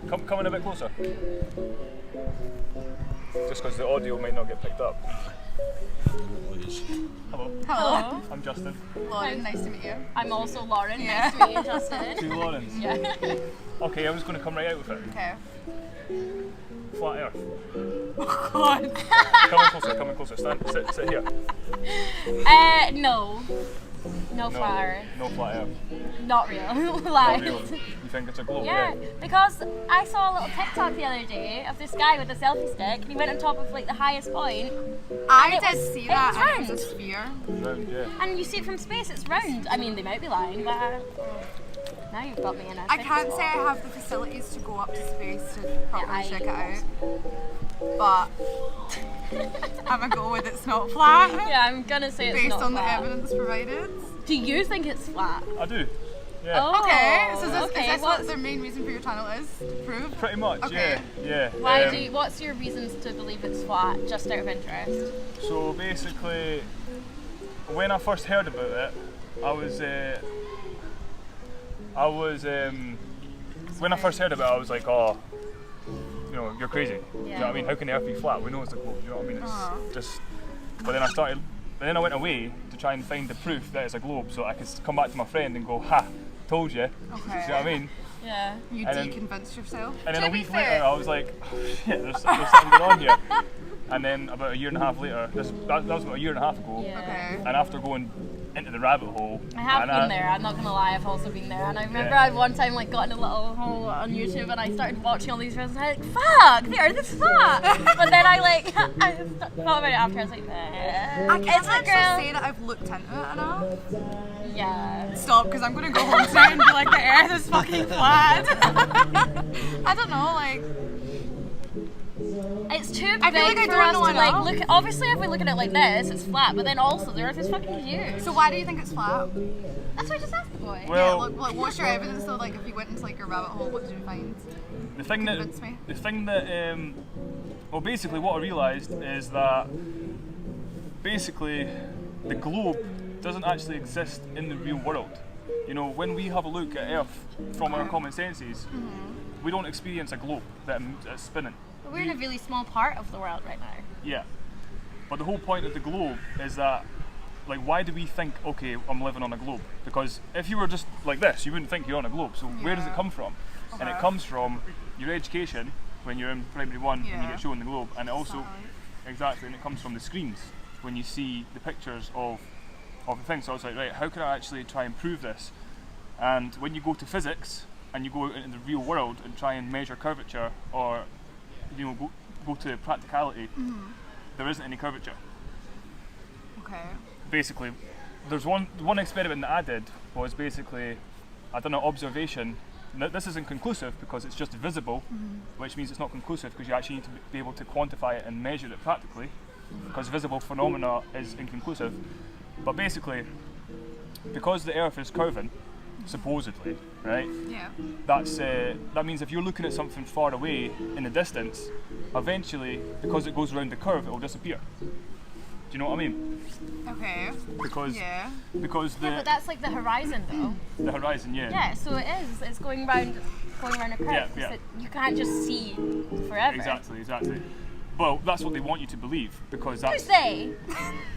Come in a bit closer. Just because the audio might not get picked up. Hello. Hello. I'm Justin. Lauren, nice to meet you. I'm also Lauren. Yeah. Nice to meet you, Justin. Two Laurens. Yeah. Okay, I'm just going to come right out with it. Okay. Flat Earth. Oh God. Come in closer. Sit here. No. No flat Earth. No flat Earth. Not real. Not Lies. real. You think it's a globe? Yeah, because I saw a little TikTok the other day of this guy with a selfie stick, and he went on top of like the highest point. I it did was- see it that, was and it was a round. sphere. Round, yeah. And you see it from space, it's round. I mean, they might be lying, but now you've got me in a I thick can't spot. say I have the facilities to go up to space to properly I check it out, but I'm gonna go with it's not flat Yeah, I'm gonna say it's based not on flat. the evidence provided. Do you think it's flat? I do. Yeah. Oh, Okay, so is okay, this what what's- the main reason for your channel is? To prove? Pretty much, Okay. yeah. Why what's your reasons to believe it's flat, just out of interest? So basically, when I first heard about it, when I first heard about it, I was like, oh, you know, you're crazy. Do you know what I mean? How can the Earth be flat? We know it's a globe. Do you know what I mean? It's just. But then I went away to try and find the proof that it's a globe, so I could come back to my friend and go, ha, told you. Okay. Do you know what I mean? Yeah. You And then- deconvinced yourself? And then To a be week fair- later, I was like, oh, shit, there's something going on here. And then about a year and a half later, that was about a year and a half ago. Yeah. Okay. And after going into the rabbit hole, I have and been there, I'm not gonna lie, I've also been there. And I remember I one time like got in a little hole on YouTube and I started watching all these videos and I was like, fuck, the earth is flat. But then I like, I thought about it after, I was like, I can't it's a actually girl. say that I've looked into it enough. Yeah. Stop, because I'm going to go home tonight and be like, the earth is fucking flat. I don't know, like, It's too big I feel like I for don't us know to like enough. look at. Obviously if we look at it like this, it's flat, but then also the earth is fucking huge. so why do you think it's flat? That's what I just asked the boy. Well- Yeah, like, what's your evidence though? Like, if you went into like a rabbit hole, what did you find? the thing that, Convince me. well, basically what I realised is that basically the globe doesn't actually exist in the real world. You know, when we have a look at Earth from our common senses, we don't experience a globe that's spinning. But we're in a really small part of the world right now. Yeah. But the whole point of the globe is that, like, why do we think, okay, I'm living on a globe? Because if you were just like this, you wouldn't think you're on a globe. So where does it come from? And it comes from your education when you're in primary one and you Yeah. get shown the globe. And it also, Satellite. exactly, and it comes from the screens when you see the pictures of the thing. So I was like, right, how can I actually try and prove this? And when you go to physics and you go out into the real world and try and measure curvature or, you know, go to practicality, there isn't any curvature. Okay. Basically, there's one experiment that I did was basically I done an observation. Now, this isn't conclusive because it's just visible, which means it's not conclusive because you actually need to be able to quantify it and measure it practically, because visible phenomena is inconclusive. But basically, because the Earth is curving, supposedly, right? Yeah. That means if you're looking at something far away in the distance, eventually, because it goes around the curve, it will disappear. Do you know what I mean? Okay. Because Yeah. because Yeah, but that's like the horizon though. the horizon, Yeah, so it is. It's going round a curve. Yeah, It's yeah. that you can't just see forever. Exactly. Well, that's what they want you to believe because Who's that's they?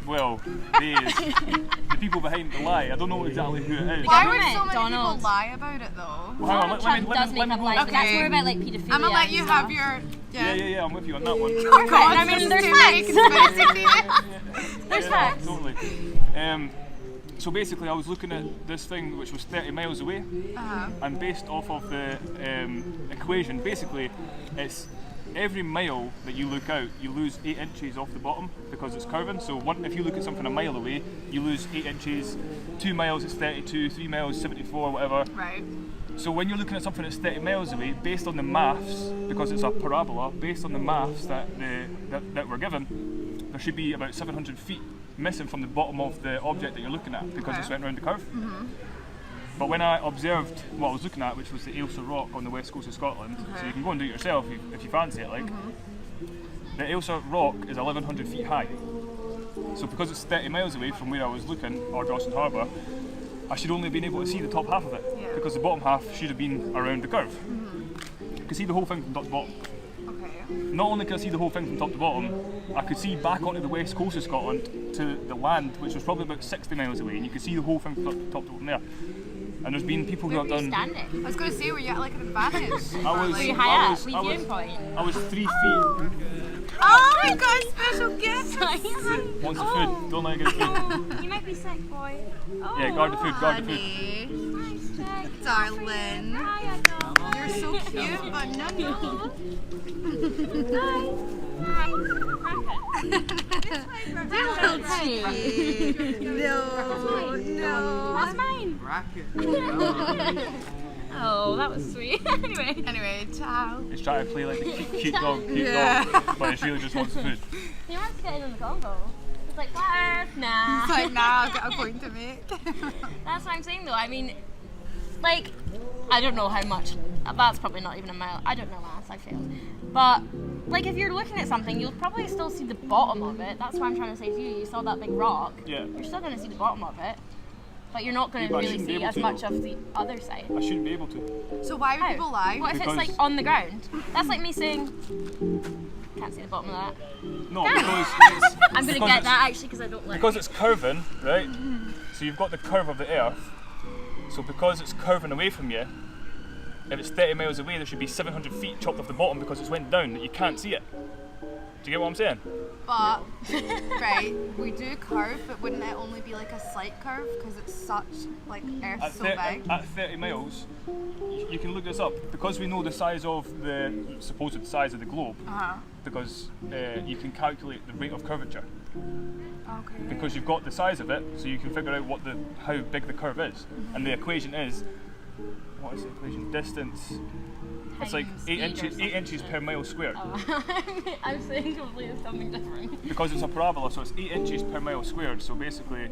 well, the people behind the lie. I don't know exactly who it is. Why would government, so many Donald. people lie about it though? Well, hang on, Donald let me Trump does make up go. lies, but that's Okay. more about like paedophilia. I'm gonna let and you stuff. have your. Yeah, I'm with you on that one. Oh God, I mean, this is there's too many facts. conspiracy theories. There's Yeah, facts. Totally. So basically, I was looking at this thing which was 30 miles away, and based off of the equation, basically, it's every mile that you look out, you lose 8 inches off the bottom because it's curving. So if you look at something a mile away, you lose 8 inches. 2 miles it's 32, 3 miles 74, whatever. Right. So when you're looking at something that's 30 miles away, based on the maths, because it's a parabola, based on the maths that we're given, there should be about 700 feet missing from the bottom of the object that you're looking at because it's went around the curve. But when I observed what I was looking at, which was the Ailsa Rock on the west coast of Scotland, so you can go and do it yourself if you fancy it, like, the Ailsa Rock is 1,100 feet high. So because it's 30 miles away from where I was looking, Ardrossan Harbour, I should only have been able to see the top half of it, Yeah. because the bottom half should have been around the curve. could see the whole thing from top to bottom. Okay. Not only could I see the whole thing from top to bottom, I could see back onto the west coast of Scotland to the land, which was probably about 60 miles away, and you could see the whole thing from top to bottom there. And there's been people who Where have were you done. standing? I was going to say, were you at like an advantage? I was. Were you I high was- up? Were I you was- viewing point? I was 3 feet. Oh, I got a special gift. Wants the food. Don't let her get the food. You might be sick, boy. Oh, Yeah, guard the food. Guard the food. Honey, Nice, Jack. darling. Hi, Adele. You're so cute, but no. Hi. No. That's mine. Oh, that was sweet. Anyway, ciao. It's trying to play like a cute dog, Yeah. dog, but it's really just wants the food. He wants to get in on the convo. He's like, what? Nah. It's like, nah, I've got a point to make. That's what I'm saying though. I mean, like, I don't know how much. That's probably not even a mile. I don't know maths. I failed. But like, if you're looking at something, you'll probably still see the bottom of it. That's what I'm trying to say to you. You saw that big rock. Yeah. You're still going to see the bottom of it, but you're not going to Yeah, but I really shouldn't be see able as to, much though. of the other side. I shouldn't be able to. So why would How? people lie? What if it's like Because- on the ground? That's like me saying, can't see the bottom of that. No, because it's, I'm going to because get it's- that actually because I don't like because it's curving, right? So you've got the curve of the Earth. So because it's curving away from you, if it's 30 miles away, there should be 700 feet chopped off the bottom because it's went down that you can't see it. Do you get what I'm saying? But, right, we do curve, but wouldn't it only be like a slight curve? Because it's such, like, Earth's so big. At 30 miles, you can look this up. Because we know the size of the supposed size of the globe, Uh-huh. because you can calculate the rate of curvature. Okay. Because you've got the size of it, so you can figure out how big the curve is. And the equation is, what is the equation? Distance. It's like Times 8 speed or inches, 8 inches per mile squared. I'm saying completely something different. Because it's a parabola, so it's 8 inches per mile squared. So basically,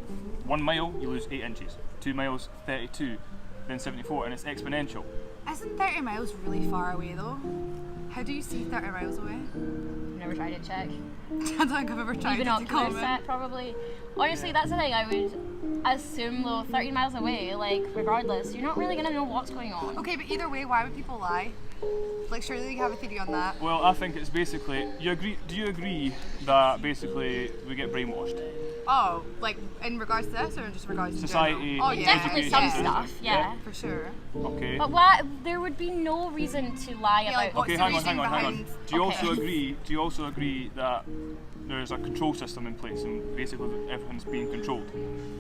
1 mile you lose 8 inches, 2 miles 32, then 74, and it's exponential. Isn't 30 miles really far away though? How do you see 30 miles away? Never tried to check. I don't think I've ever tried Even to Oculus comment. set probably. Honestly, that's the thing. I would assume though, 30 miles away, like regardless, you're not really gonna know what's going on. Okay, but either way, why would people lie? Like, surely you have a theory on that. Well, I think it's basically. Do you agree that basically we get brainwashed? Oh, like in regards to this or just regards to Society, general? Oh yeah, Definitely some education, stuff, yeah. for sure. Okay. But what? There would be no reason to lie Yeah, like, about. what's Okay, the hang on, reason hang on. behind- Do you Okay. also agree? Do you also agree that there's a control system in place and basically everything's being controlled?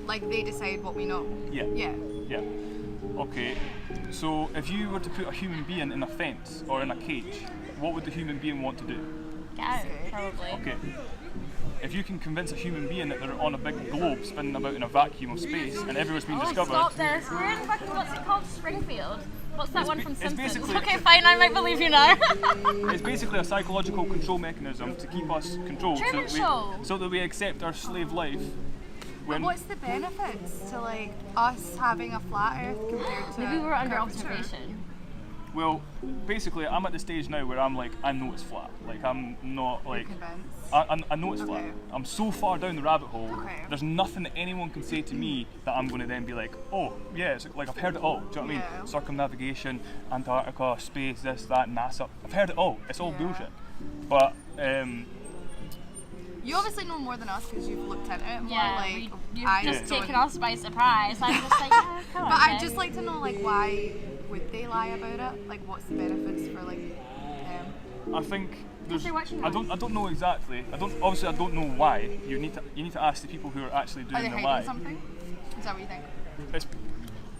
Like they decide what we know. Yeah. Yeah. Yeah. Okay. So if you were to put a human being in a fence or in a cage, what would the human being want to do? Get out, probably. Okay. If you can convince a human being that they're on a big globe spinning about in a vacuum of space and everywhere's been Oh, discovered, stop this. We're in fucking, what's it called? Springfield. What's that one from it's Simpsons? basically- Okay, fine, I might believe you now. it's basically a psychological control mechanism to keep us controlled Truman Show. so that we accept our slave life. But When what's the benefits to like us having a flat Earth compared to Maybe we're under curvature? observation. Well, basically, I'm at the stage now where I'm like, I know it's flat. Like, I'm not like, Convinced. I know it's flat. Okay. I'm so far down the rabbit hole. Okay. There's nothing that anyone can say to me that I'm going to then be like, oh, yeah, it's like I've heard it all. Do you know what I Yeah. mean? Circumnavigation, Antarctica, space, this, that, NASA. I've heard it all. It's all Yeah. bullshit. But You obviously know more than us because you've looked into it more. Yeah, like you've I just don't. taken us by surprise. I'm just like, yeah, come on. But I'd Jay. just like to know like why would they lie about it? Like what's the benefits for like them? I think there's. they're watching I don't know exactly. I don't know why. You need to ask the people who are actually Are doing they the hiding lie. something? Is that what you think?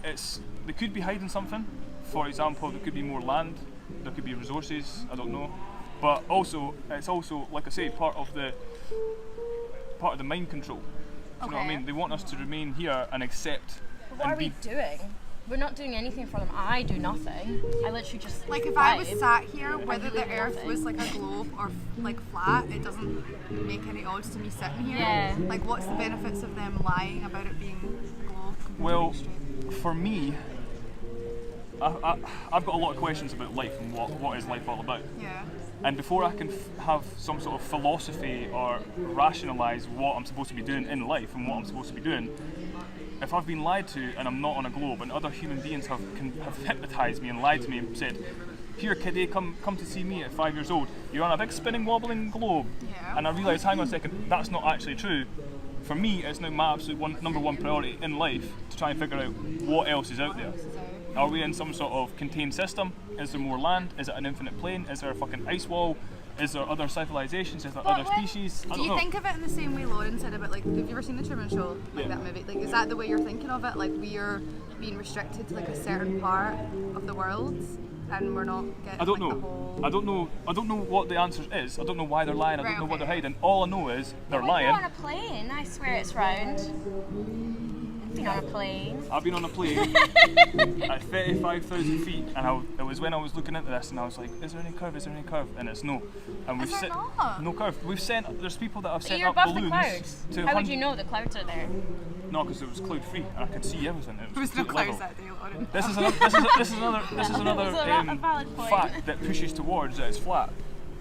It's they could be hiding something. For example, there could be more land. There could be resources. I don't know. But also, it's also like I say, part of the mind control. Do you know what I Okay. mean? They want us to remain here and accept. But what and are we doing? We're not doing anything for them. I do nothing. I literally just Like if I was vibe. sat here, whether the really Earth nothing. was like a globe or like flat, it doesn't make any odds to me sitting here. Yeah. Like what's the benefits of them lying about it being a globe? compared to Well, being straight? for me, I've got a lot of questions about life and what is life all about. Yeah. And before I can have some sort of philosophy or rationalise what I'm supposed to be doing in life and what I'm supposed to be doing, if I've been lied to and I'm not on a globe and other human beings have hypnotised me and lied to me and said, here kiddie, come to see me at 5 years old. You're on a big spinning wobbling globe. Yeah. And I realised, hang on a second, that's not actually true. For me, it's now my absolute number one priority in life to try and figure out what else is out there. Are we in some sort of contained system? Is there more land? Is it an infinite plane? Is there a fucking ice wall? Is there other civilizations? Is there other species? I Do don't you know. think of it in the same way Lauren said about, like, have you ever seen the Truman Show? Like Yeah. that movie? Like, is that the way you're thinking of it? Like, we're being restricted to like a certain part of the world, and we're not getting I don't like, know. the whole... I don't know what the answer is. I don't know why they're lying. I don't Right, know what they're okay. hiding. All I know is they're When you're on lying. a plane, I swear it's round. I've been on a plane. I've been on a plane at 35,000 feet, and it was when I was looking into this, and I was like, "Is there any curve? Is there any curve?" And it's no. And Is there not? no curve. We've sent. There's people that have But sent you're up above the balloons clouds. to. How would you know the clouds are there? No, because it was cloud free, and I could see everything. It There was was no complete clouds level. that day, Lauren. This is another a valid point. fact that pushes towards that it's flat.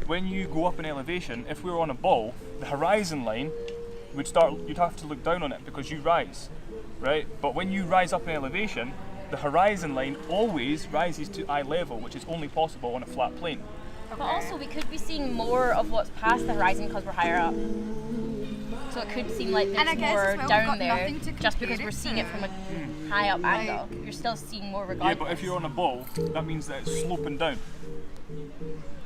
When you go up in elevation, if we were on a ball, the horizon line would start. You'd have to look down on it because you rise, right? But when you rise up in elevation, the horizon line always rises to eye level, which is only possible on a flat plane. But also, we could be seeing more of what's past the horizon because we're higher up. So it could seem like And I there's guess more as well, we've down got there nothing to just because compare we're it seeing it to. from a high up angle. You're still seeing more Yeah, regardless. but if you're on a ball, that means that it's sloping down.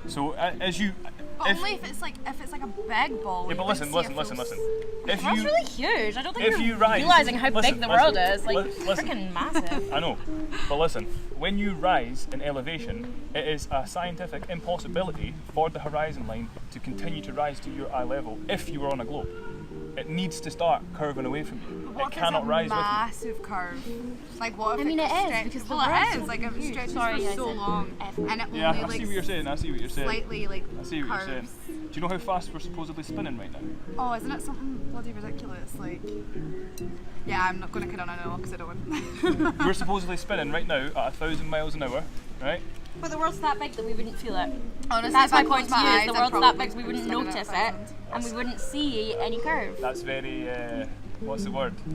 So as you, But only if it's like a big ball. yeah, you but wouldn't listen. see a full If That's you really huge. I don't think if you're you rise, realizing how listen, big the listen, world is. Like, listen. freaking massive. I know, but listen, when you rise in elevation, it is a scientific impossibility for the horizon line to continue to rise to your eye level if you were on a globe. It needs to start curving away from you. What It if cannot it's a rise with massive curve? Like what if I mean, it is, stretch- because the well, world's it is. so Like if it huge. stretches Sorry, for I so said long, F. and it you. Yeah, only I like see what you're saying. I see what you're saying. slightly like I see what you're saying. curves. Do you know how fast we're supposedly spinning right now? Oh, isn't it something bloody ridiculous? Like, yeah, I'm not going to kid on, I know, because I don't. We're supposedly spinning right now at 1,000 miles an hour, right? But the world's that big that we wouldn't feel it. Honestly, That's if my I point closed to you. my Is the eyes, I'd world's that probably big we wouldn't spin it at notice it, 1,000. and we wouldn't see any curve. That's very, what's the word? Do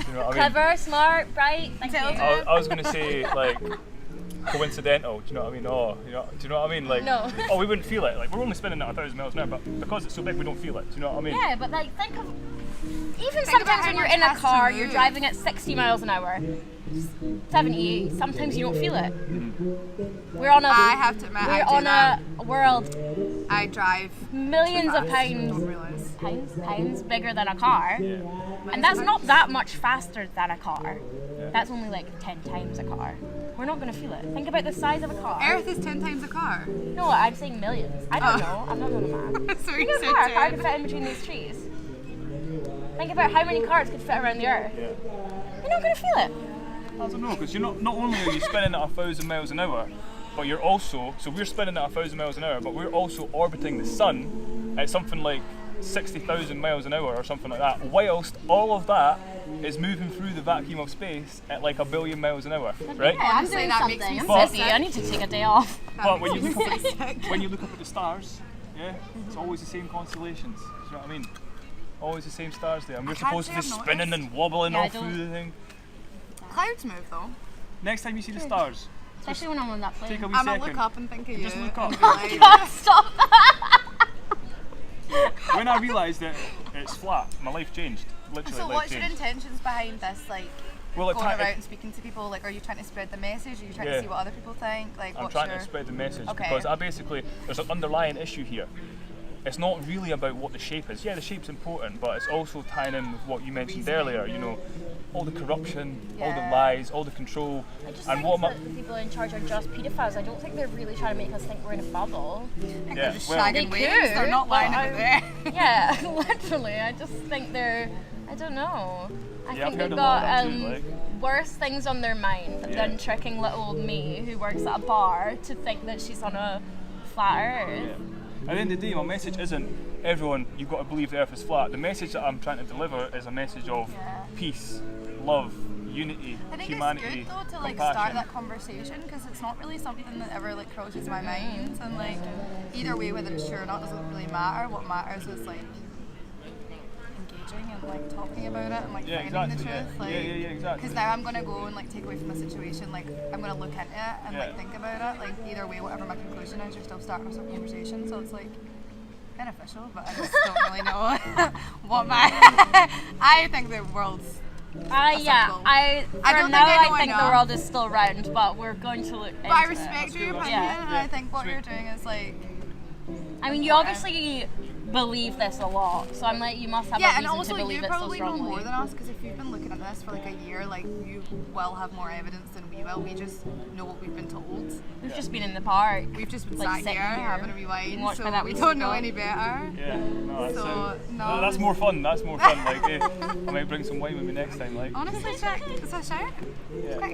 you know what I mean? Clever, smart, bright. Thank you. Intelligent. I was going to say, like, coincidental. Do you know what I mean? Oh, do you know what I mean? Like, No. oh, we wouldn't feel it. Like, we're only spinning at 1,000 miles an hour, but because it's so big, we don't feel it. Do you know what I mean? Yeah, but like think of even Think about sometimes how when you're much in a has to car, you're move. driving at 60 miles an hour, 70. Sometimes you don't feel it. We're on a I have to admit, I we're do on that. a world I drive millions of fast, pounds don't realise. pounds bigger than a car, and that's not that much faster than a car. That's only like 10 times a car. We're not going to feel it. Think about the size of a car. Earth is 10 times a car. No, I'm saying millions. I don't Oh. know. I'm not doing the math. That's what Think you of a said, car. A car dude. could fit in between these trees. Think about how many cars could fit around the Earth. Yeah. You're not going to feel it. I don't know, because you're not only are you spinning at 1,000 miles an hour, but you're also, so we're spinning at 1,000 miles an hour, but we're also orbiting the sun at something like 60,000 miles an hour or something like that, whilst all of that is moving through the vacuum of space at like 1 billion miles an hour, right? Yeah, I'm Honestly, doing that makes something. me I'm But- busy. I need to take a day off. But when you look up at the stars, yeah, it's always the same constellations. Do you know what I mean? Always the same stars there, and we're can't supposed to be say I've spinning noticed. and wobbling Yeah, I all through don't- the thing. Clouds move though. Next time you see the stars, Especially when I'm on that plane. take a wee I'm gonna second. look up and think of you. Just look up. and be like, God, stop that! When I realised that it's flat, my life changed. Literally, So life what's your changed. intentions behind this, like, Well, it going ta- around it- and speaking to people? Like, are you trying to spread the message? Are you trying Yeah. to see what other people think? Like, I'm what's trying your... to spread the message Okay. because there's an underlying issue here. It's not really about what the shape is. Yeah, the shape's important, but it's also tying in with what you mentioned Reasoning. earlier. You know, all the corruption, all the Yeah. lies, all the control, I just and think what that the people in charge are just paedophiles. I don't think they're really trying to make us think we're in a bubble. They're Yeah, just well- shagging They waves. They're could, not but lying I- over there. Yeah, literally. I just think they're. I don't know. I Yeah, I've think heard they've a lot got of that too, like- worse things on their mind Yeah. than tricking little old me who works at a bar to think that she's on a flat Earth. Yeah. At the end of the day, my message isn't everyone, you've got to believe the earth is flat. The message that I'm trying to deliver is a message of Yeah. peace, love, unity, I think humanity, it's good though to like compassion. start that conversation because it's not really something that ever like crosses my mind, and like either way, whether it's true or not doesn't really matter. What matters is like engaging and like talking about it and like Yeah, finding exactly. the truth. Like, Yeah, exactly. Because now I'm gonna go and like take away from the situation. Like I'm gonna look into it and like think about it. Like either way, whatever my conclusion is, you're still starting a conversation. So it's like beneficial, but I just don't really know what my. I think the world's. For don't now, think I know think the enough. world is still round, but we're going to look into But I it. respect your opinion, Yeah. and I think what you're doing is like. I mean, you obviously believe this a lot, so I'm like, you must have a Yeah, reason and also to believe you it so probably know strongly. more than us because if you've been looking at this for like a year, like you will have more evidence than we will. We just know what we've been told. We've just been in the park. We've just been Like, sat sitting here here, having a wee wine, being watched so by that we wee don't know seagull. any better. Yeah, no, that's, So, no. that's more fun. That's more fun. Like, I might bring some wine with me next time. Like, Honestly, check. It's a shout. yeah. It's quite good.